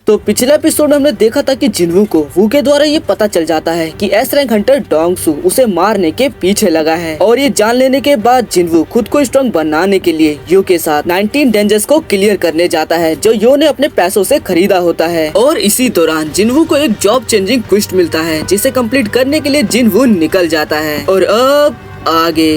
तो पिछले एपिसोड में हमने देखा था कि जिनवू को वू के द्वारा ये पता चल जाता है कि एस रैंक हंटर डोंग सू उसे मारने के पीछे लगा है और ये जान लेने के बाद जिनवू खुद को स्ट्रॉन्ग बनाने के लिए यो के साथ 19 डेंजर्स को क्लियर करने जाता है जो यो ने अपने पैसों से खरीदा होता है। और इसी दौरान जिनवू को एक जॉब चेंजिंग क्वेस्ट मिलता है जिसे कंप्लीट करने के लिए जिनवू निकल जाता है। और अब आगे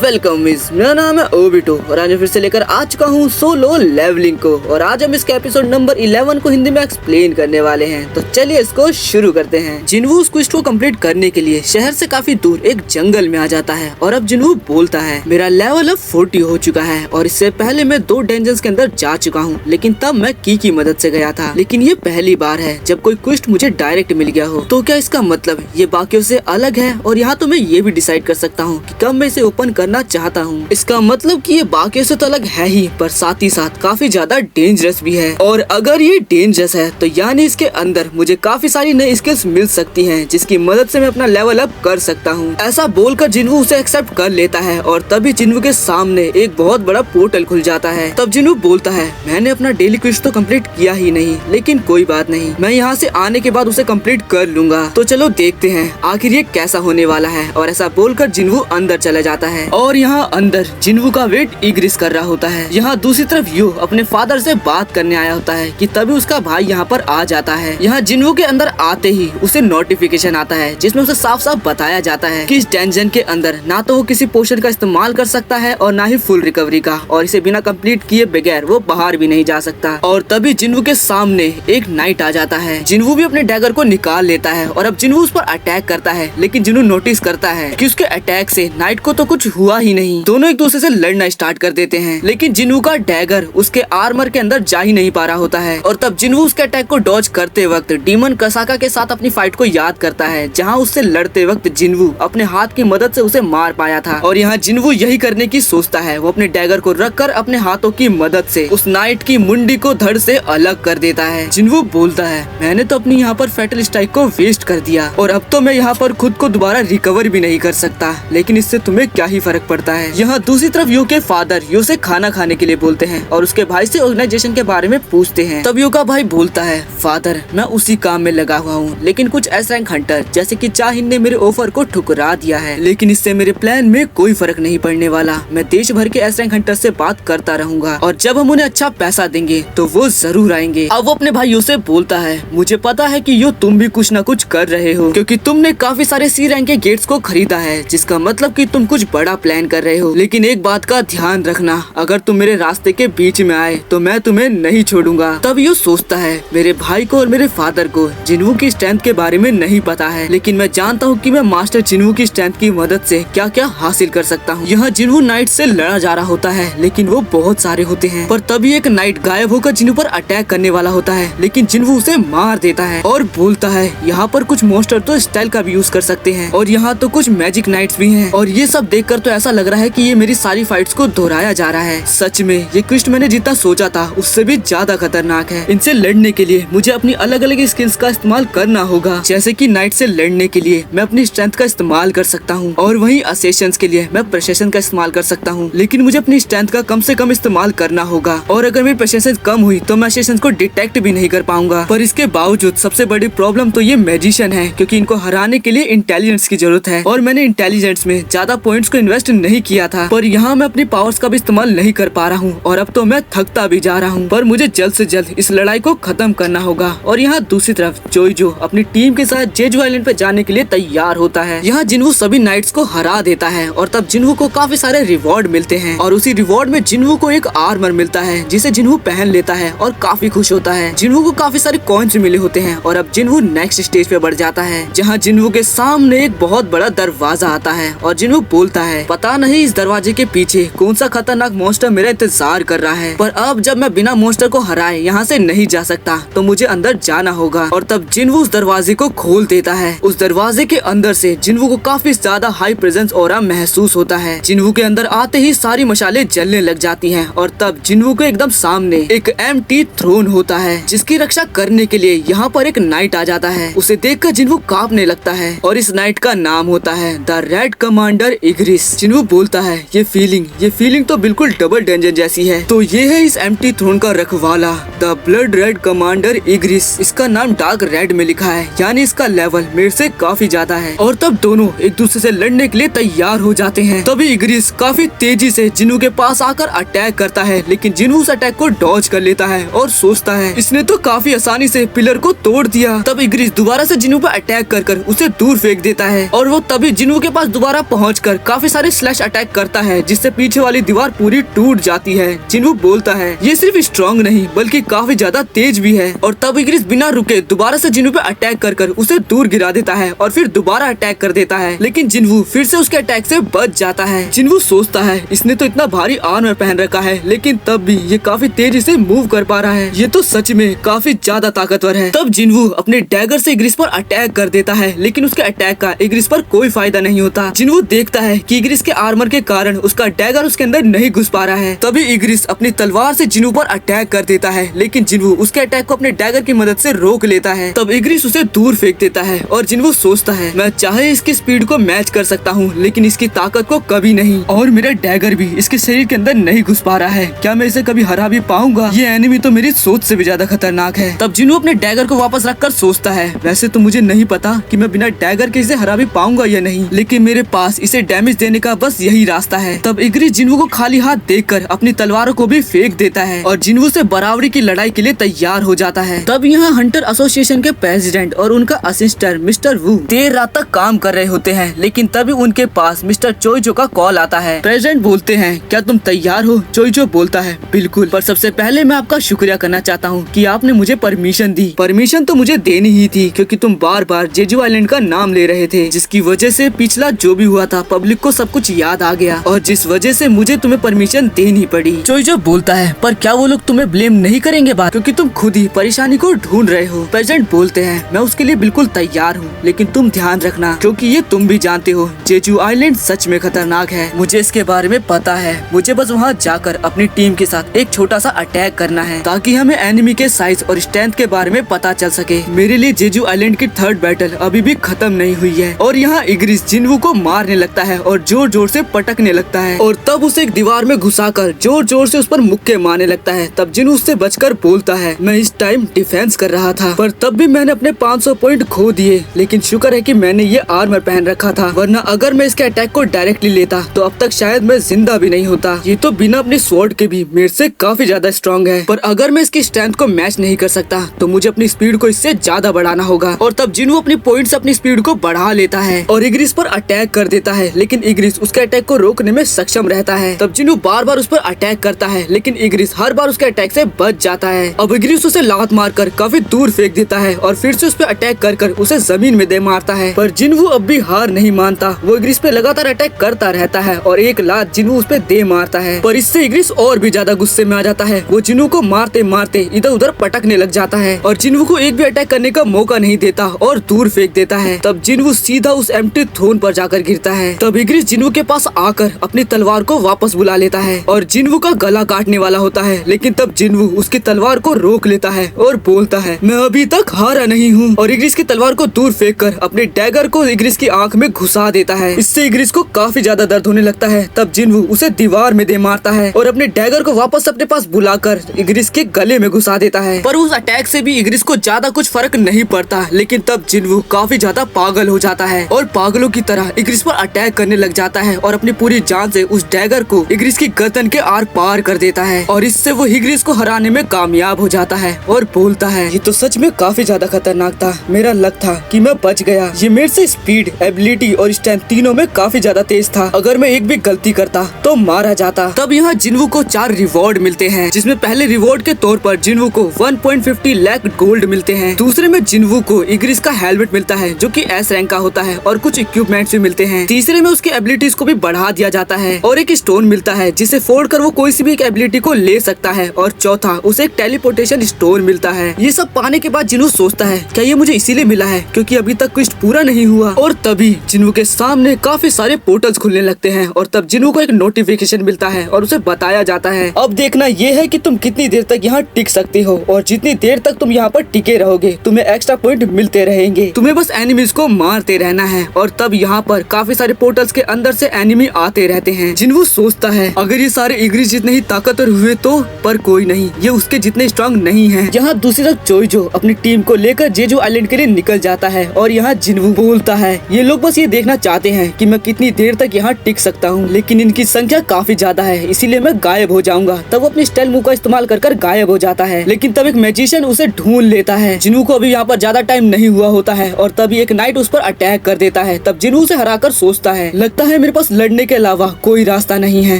वेलकम मिस, मेरा नाम है ओबिटो और आज फिर से लेकर आ चुका हूँ सोलो लेवलिंग को। और आज हम इसके एपिसोड नंबर 11 को हिंदी में एक्सप्लेन करने वाले हैं। तो चलिए इसको शुरू करते हैं। जिनवू उस क्वेस्ट को कंप्लीट करने के लिए शहर से काफी दूर एक जंगल में आ जाता है और अब जिनवू बोलता है मेरा लेवल अब 40 हो चुका है और इससे पहले मैं 2 डेंजर्स के अंदर जा चुका हूँ, लेकिन तब मैं की मदद से गया था। लेकिन ये पहली बार है जब कोई क्वेस्ट मुझे डायरेक्ट मिल गया हो। तो क्या इसका मतलब ये बाकियों से अलग है? और यहाँ तो मैं ये भी डिसाइड कर सकता हूँ कि कब मैं इसे ओपन करना चाहता हूँ। इसका मतलब कि ये बाकियों से तो अलग है ही, पर साथ ही साथ काफी ज्यादा डेंजरस भी है। और अगर ये डेंजरस है तो यानी इसके अंदर मुझे काफी सारी नई स्किल्स मिल सकती हैं जिसकी मदद से मैं अपना लेवल अप कर सकता हूँ। ऐसा बोलकर जिनवू उसे एक्सेप्ट कर लेता है और तभी जिनवू के सामने एक बहुत बड़ा पोर्टल खुल जाता है। तब जिनवू बोलता है मैंने अपना डेली क्वेस्ट तो कंप्लीट किया ही नहीं, लेकिन कोई बात नहीं, मैं यहाँ से आने के बाद उसे कंप्लीट कर लूंगा। तो चलो देखते हैं आखिर ये कैसा होने वाला है। और ऐसा बोलकर जिनवू अंदर चला जाता है और यहाँ अंदर जिनवू का वेट इग्रिस कर रहा होता है। यहाँ दूसरी तरफ यू अपने फादर से बात करने आया होता है कि तभी उसका भाई यहाँ पर आ जाता है। यहाँ जिनवू के अंदर आते ही उसे नोटिफिकेशन आता है जिसमें उसे साफ साफ बताया जाता है कि इस डेंजन के अंदर ना तो वो किसी पोशन का इस्तेमाल कर सकता है और ना ही फुल रिकवरी का, और इसे बिना कंप्लीट किए बगैर वो बाहर भी नहीं जा सकता। और तभी जिनवू के सामने एक नाइट आ जाता है। जिनवू भी अपने डैगर को निकाल लेता है और अब जिनवू उस पर अटैक करता है, लेकिन जिनवू नोटिस करता है कि उसके अटैक से नाइट को तो कुछ हुआ ही नहीं। दोनों एक दूसरे से लड़ना स्टार्ट कर देते हैं, लेकिन जिनवू का डैगर उसके आर्मर के अंदर जा ही नहीं पा रहा होता है। और तब जिनवू उसके अटैक को डॉज करते वक्त डीमन कसाका के साथ अपनी फाइट को याद करता है जहां उससे लड़ते वक्त जिनवू अपने हाथ की मदद से उसे मार पाया था। और यहाँ जिनवू यही करने की सोचता है, वो अपने डैगर को रखकर अपने हाथों की मदद से उस नाइट की मुंडी को धड़ से अलग कर देता है। जिनवू बोलता है मैंने तो अपनी यहाँ पर फैटल स्ट्राइक को वेस्ट कर दिया और अब तो मैं यहाँ पर खुद को दोबारा रिकवर भी नहीं कर सकता, लेकिन इससे तुम्हें क्या ही फर्क पड़ता है। यहाँ दूसरी तरफ यू के फादर यू से खाना खाने के लिए बोलते हैं और उसके भाई से ऑर्गेनाइजेशन के बारे में पूछते हैं। तब यू का भाई बोलता है फादर मैं उसी काम में लगा हुआ हूँ, लेकिन कुछ एस रैंक हंटर जैसे कि चाहिन ने मेरे ऑफर को ठुकरा दिया है, लेकिन इससे मेरे प्लान में कोई फर्क नहीं पड़ने वाला। मैं देश भर के एस रैंक हंटर से बात करता रहूंगा और जब हम उन्हें अच्छा पैसा देंगे तो वो जरूर आएंगे। अब वो अपने भाई यू से बोलता है मुझे पता है कि यू तुम भी कुछ न कुछ कर रहे हो, क्योंकि तुमने काफी सारे सी रैंक के गेट्स को खरीदा है, जिसका मतलब कि तुम कुछ बड़ा प्लान कर रहे हो। लेकिन एक बात का ध्यान रखना, अगर तुम मेरे रास्ते के बीच में आए तो मैं तुम्हें नहीं छोड़ूंगा। तब यू सोचता है मेरे भाई को और मेरे फादर को जिनवू की स्ट्रेंथ के बारे में नहीं पता है, लेकिन मैं जानता हूँ कि मैं मास्टर जिनवू की स्ट्रेंथ की मदद से क्या क्या हासिल कर सकता हूँ। यहाँ जिनवू नाइट से लड़ा जा रहा होता है, लेकिन वो बहुत सारे होते हैं। पर तभी एक नाइट गायब होकर जिनवू पर अटैक करने वाला होता है, लेकिन जिनवू उसे मार देता है और बोलता है यहाँ पर कुछ मॉन्स्टर तो स्टाइल का भी यूज कर सकते हैं और यहाँ तो कुछ मैजिक नाइट्स भी हैं। और ये सब देखकर तो ऐसा लग रहा है कि ये मेरी सारी फाइट्स को दोहराया जा रहा है। सच में ये क्वेस्ट मैंने जितना सोचा था उससे भी ज्यादा खतरनाक है। इनसे लड़ने के लिए मुझे अपनी अलग अलग स्किल्स का इस्तेमाल करना होगा, जैसे कि नाइट से लड़ने के लिए मैं अपनी स्ट्रेंथ का इस्तेमाल कर सकता हूँ और वहीं असेशंस के लिए मैं प्रेसिशन का इस्तेमाल कर सकता हूँ, लेकिन मुझे अपनी स्ट्रेंथ का कम से कम इस्तेमाल करना होगा। और अगर मेरी प्रेसिशन कम हुई तो मैं असेशंस को डिटेक्ट भी नहीं कर पाऊंगा। पर इसके बावजूद सबसे बड़ी प्रॉब्लम तो ये मैजिशियन है, क्योंकि इनको हराने के लिए इंटेलिजेंस की जरूरत है और मैंने इंटेलिजेंस में ज्यादा पॉइंट्स को इन्वेस्ट नहीं किया था। पर यहाँ मैं अपनी पावर्स का भी इस्तेमाल नहीं कर पा रहा हूँ और अब तो मैं थकता भी जा रहा हूँ। पर मुझे जल्द से जल्द इस लड़ाई को खत्म करना होगा। और यहाँ दूसरी तरफ जोइजो अपनी टीम के साथ जेजू आइलैंड पे जाने के लिए तैयार होता है। यहाँ जिनवू सभी नाइट्स को हरा देता है और तब जिनवू को काफी सारे रिवॉर्ड मिलते हैं और उसी रिवॉर्ड में जिनवू को एक आर्मर मिलता है जिसे जिनवू पहन लेता है और काफी खुश होता है। जिनवू को काफी सारे कॉइन्स मिले होते हैं और अब जिनवू नेक्स्ट स्टेज पे बढ़ जाता है, जहाँ जिनवू के सामने एक बहुत बड़ा दरवाजा आता है और जिनवू बोलता है पता नहीं इस दरवाजे के पीछे कौन सा खतरनाक मॉन्स्टर मेरा इंतजार कर रहा है, पर अब जब मैं बिना मॉन्स्टर को हराए यहाँ से नहीं जा सकता तो मुझे अंदर जाना होगा। और तब जिनवू उस दरवाजे को खोल देता है। उस दरवाजे के अंदर से जिनवू को काफी ज्यादा हाई प्रेजेंस ऑरा महसूस होता है। जिनवू के अंदर आते ही सारी मशाले जलने लग जाती हैं और तब जिनवू के एकदम सामने एक एम्प्टी थ्रोन होता है जिसकी रक्षा करने के लिए यहाँ पर एक नाइट आ जाता है। उसे देखकर जिनवू कांपने लगता है और इस नाइट का नाम होता है the the red commander Igris. Jinwoo बोलता है ये फीलिंग तो बिल्कुल डबल डेंजर जैसी है। तो ये है इस एम्प्टी थ्रोन का रखवाला, द ब्लड रेड कमांडर इग्रिस। इसका नाम डार्क रेड में लिखा है, यानी इसका लेवल मेरे से काफी ज्यादा है। और तब दोनों एक दूसरे से लड़ने के लिए तैयार हो जाते हैं। तभी इग्रिस काफी तेजी से जिन्वू के पास आकर अटैक करता है, लेकिन जिन्वू उस अटैक को डॉज कर लेता है और सोचता है इसने तो काफी आसानी से पिलर को तोड़ दिया। तब इग्रिस दोबारा से जिन्वू पर अटैक कर उसे दूर फेंक देता है और वो तभी जिन्वू के पास दोबारा पहुंचकर काफी सारे स्लैश अटैक करता है, जिससे पीछे वाली दीवार पूरी टूट जाती है। जिन्वू बोलता है ये सिर्फ स्ट्रॉन्ग नहीं बल्कि काफी ज्यादा तेज भी है। और तब इग्रिस बिना रुके दोबारा से जिन्वू पे अटैक कर उसे दूर गिरा देता है और फिर दोबारा अटैक कर देता है, लेकिन जिन्वू फिर से उसके अटैक से बच जाता है। जिन्वू सोचता है इसने तो इतना भारी आर्मर पहन रखा है, लेकिन तब भी ये काफी तेजी से मूव कर पा रहा है। ये तो सच में काफी ज्यादा ताकतवर है। तब जिन्वू अपने डैगर से इग्रिस पर अटैक कर देता है, लेकिन उसके अटैक का इग्रिस पर कोई फायदा नहीं होता। जिन्वू देखता है कि इग्रिस के आर्मर के कारण उसका डैगर उसके अंदर नहीं घुस पा रहा है। तभी इग्रिस अपनी तलवार से जिन्वू पर अटैक कर देता है, लेकिन जिन्वू उसके अटैक को अपने डैगर की मदद से रोक लेता है। तब इग्रिस उसे दूर फेंक देता है और जिन्वू सोचता है मैं चाहे इसकी स्पीड को मैच कर सकता हूँ, लेकिन इसकी ताकत को कभी नहीं। और मेरा डैगर भी इसके शरीर के अंदर नहीं घुस पा रहा है, क्या मैं इसे कभी हरा भी पाऊंगा? ये एनिमी तो मेरी सोच से भी ज्यादा खतरनाक है। तब जिन्वू अपने डैगर को वापस रखकर सोचता है वैसे तो मुझे नहीं पता कि मैं बिना डैगर के इसे हरा भी पाऊंगा या नहीं, लेकिन मेरे पास इसे डैमेज देने का बस यही रास्ता है। तब इग्रिस जिन्वू को खाली हाथ देखकर अपनी तलवारों को भी फेंक देता है और जिन्वू से बराबरी की लड़ाई के लिए तैयार हो जाता है। तब यहाँ हंटर एसोसिएशन के प्रेसिडेंट और उनका असिस्टेंट मिस्टर वू देर रात तक काम कर रहे होते हैं, लेकिन तभी उनके पास मिस्टर चोइजो का कॉल आता है। प्रेसिडेंट बोलते हैं क्या तुम तैयार हो? चोइजो बोलता है बिल्कुल, पर सबसे पहले मैं आपका शुक्रिया करना चाहता हूँ कि आपने मुझे परमिशन दी। परमिशन तो मुझे देनी ही थी क्योंकि तुम बार बार जेजू आइलैंड का नाम ले रहे थे, जिसकी वजह से पिछला जो भी हुआ था पब्लिक को सब कुछ याद आ गया और जिस वजह से मुझे तुम्हें परमिशन देनी पड़ी। चोइजो बोलता है पर क्या वो लोग तुम्हें ब्लेम नहीं करेंगे बात, क्योंकि तुम खुद ही परेशानी को ढूंढ रहे हो? प्रेसिडेंट बोलते हैं मैं उसके लिए बिल्कुल तैयार हूँ, लेकिन तुम ध्यान रखना क्योंकि ये तुम भी जानते हो जेजू आइलैंड सच में खतरनाक है। मुझे इसके बारे में पता है, मुझे बस वहाँ जाकर अपनी टीम के साथ एक छोटा सा अटैक करना है ताकि हमें एनिमी के साइज और स्ट्रेंथ के बारे में पता चल सके। मेरे लिए जेजू आइलैंड की थर्ड बैटल अभी भी खत्म नहीं हुई है। और यहाँ इग्रिस जिन्वू को मारने लगता है और जोर जोर से पटकने लगता है और तब उसे एक दीवार में घुसाकर जोर जोर से उस पर मुक्के मारने लगता है। तब जिन्वू उससे बचकर बोलता है मैं इस टाइम डिफेंस कर रहा था, पर तब भी मैंने अपने 500 पॉइंट खो दिए, लेकिन शुक्र है कि मैंने ये आर्मर पहन रखा था, वरना अगर मैं इसके अटैक को डायरेक्टली लेता तो अब तक शायद मैं जिंदा भी नहीं होता। ये तो बिना अपने स्वॉर्ड के भी मेरे से काफी ज्यादा स्ट्रॉन्ग है, पर अगर मैं इसकी स्ट्रेंथ को मैच नहीं कर सकता तो मुझे अपनी स्पीड को इससे ज्यादा बढ़ाना होगा। और तब जिन्वू अपनी पॉइंट से अपनी स्पीड को बढ़ा लेता है और इग्रिस पर अटैक कर देता है, लेकिन इग्रिस उसके अटैक को रोकने में सक्षम रहता है। तब जिन्वू बार बार उस पर अटैक करता है, लेकिन इग्रिस हर बार उसके अटैक से बच जाता है। अब इग्रिस उसे लात मारकर काफी दूर फेंक देता है और फिर से उस पर अटैक कर उसे जमीन में दे मारता है, पर जिन्वू अब भी हार नहीं मानता। वो इग्रिस पे लगातार अटैक करता रहता है और एक लात जिन्वू उस पे दे मारता है, पर इससे इग्रिस और भी ज्यादा गुस्से में आ जाता है। वो जिन्वू को मारते मारते इधर उधर पटकने लग जाता है और जिन्वू को एक भी अटैक करने का मौका नहीं देता और दूर फेंक देता है। तब जिन्वू सीधा उस एम्प्टी थ्रोन पर जाकर गिरता है। तब इग्रिस जिन्वू के पास आकर अपनी तलवार को वापस बुला लेता है और जिन्वू का गला काटने वाला होता है, लेकिन तब जिन्वू उसकी तलवार को रोक लेता है और बोलता है मैं अभी तक हारा नहीं हूँ, और इग्रिस की तलवार को दूर फेंककर अपने डैगर को इग्रिस की आंख में घुसा देता है। इससे इग्रिस को काफी ज्यादा दर्द होने लगता है। तब जिन्वू उसे दीवार में दे मारता है और अपने डैगर को वापस अपने पास बुलाकर इग्रिस के गले में घुसा देता है, पर उस अटैक से भी इग्रिस को ज्यादा कुछ फर्क नहीं पड़ता। लेकिन तब जिन्वू काफी ज्यादा पागल हो जाता है और पागलों की तरह इग्रिस पर अटैक करने लग जाता है और अपनी पूरी जान से उस डैगर को इग्रिस की गर्दन के आर पार कर देता है और इससे वो इग्रिस को हराने में कामयाब हो जाता है और बोलता है ये तो सच में काफी ज्यादा खतरनाक था, मेरा लक था कि मैं बच गया। ये मेरे से स्पीड, एबिलिटी और स्ट्रेंथ तीनों में काफी ज्यादा तेज था, अगर मैं एक भी गलती करता तो मारा जाता। तब यहाँ जिन्वू को 4 रिवॉर्ड मिलते हैं, जिसमें पहले रिवॉर्ड के तौर पर जिन्वू को 1.50 लाख गोल्ड मिलते हैं। दूसरे में जिन्वू को इग्रिस का हेलमेट मिलता है जो कि एस रैंक का होता है और कुछ इक्विपमेंट्स भी मिलते हैं। तीसरे में उसकी एबिलिटीज को भी बढ़ा दिया जाता है और एक स्टोन मिलता है जिसे फोड़कर वो कोई सी भी एक एबिलिटी को ले सकता है। और चौथा उसे एक टेलीपोर्टेशन स्टोन मिलता है। ये सब पाने के बाद जिन्वू सोचता है क्या ये मुझे इसीलिए मिला है क्योंकि अभी तक क्वेस्ट पूरा नहीं हुआ। और तभी जिन्वू के सामने काफी सारे पोर्टल्स खुलने लगते हैं और तब जिन्वू को एक नोटिफिकेशन मिलता है और उसे बताया जाता है अब देखना ये है कि तुम कितनी देर तक यहाँ टिक सकते हो, और जितनी देर तक तुम यहाँ पर टिके रहोगे तुम्हें एक्स्ट्रा पॉइंट मिलते रहेंगे, तुम्हें बस एनिमीज को मारते रहना है। और तब अब यहाँ पर काफी सारे पोर्टल्स के अंदर से एनिमी आते रहते हैं। जिन्वू सोचता है अगर ये सारे इग्री जितने ही ताकतवर हुए तो, पर कोई नहीं, ये उसके जितने स्ट्रांग नहीं है। यहाँ दूसरी तरफ चोइजो अपनी टीम को लेकर जेजू आइलैंड के लिए निकल जाता है और यहाँ जिन्वू बोलता है ये लोग बस ये देखना चाहते हैं कि मैं कितनी देर तक यहाँ टिक सकता हूँ, लेकिन इनकी संख्या काफी ज्यादा है, इसीलिए मैं गायब हो जाऊंगा। तब वो अपनी स्टाइल मूव का इस्तेमाल कर गायब हो जाता है, लेकिन तब एक मैजिशियन उसे ढूंढ लेता है। जिन्वू को अभी यहाँ पर ज्यादा टाइम नहीं हुआ होता है और तभी एक नाइट उस पर अटैक कर देता है। तब जिन्वू उसे हराकर सोचता है लगता है मेरे पास लड़ने के अलावा कोई रास्ता नहीं है,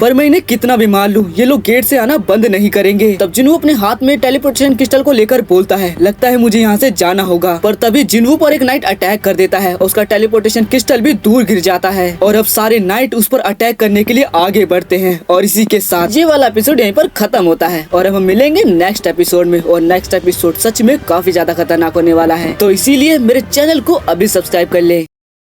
पर मैं इन्हें कितना भी मार लूं ये लोग गेट से आना बंद नहीं करेंगे। तब जिन्वू अपने हाथ में टेलीपोर्टेशन क्रिस्टल को लेकर बोलता है लगता है मुझे यहाँ से जाना होगा, पर तभी जिन्वू पर एक नाइट अटैक कर देता है। उसका टेलीपोर्टेशन क्रिस्टल भी दूर गिर जाता है और अब सारे नाइट उस पर अटैक करने के लिए आगे बढ़ते हैं। और इसी के साथ ये वाला एपिसोड यहीं पर खत्म होता है और अब हम मिलेंगे नेक्स्ट एपिसोड में। और नेक्स्ट एपिसोड सच में काफी ज्यादा खतरनाक होने वाला है, तो इसीलिए मेरे चैनल को अभी सब्सक्राइब कर ले।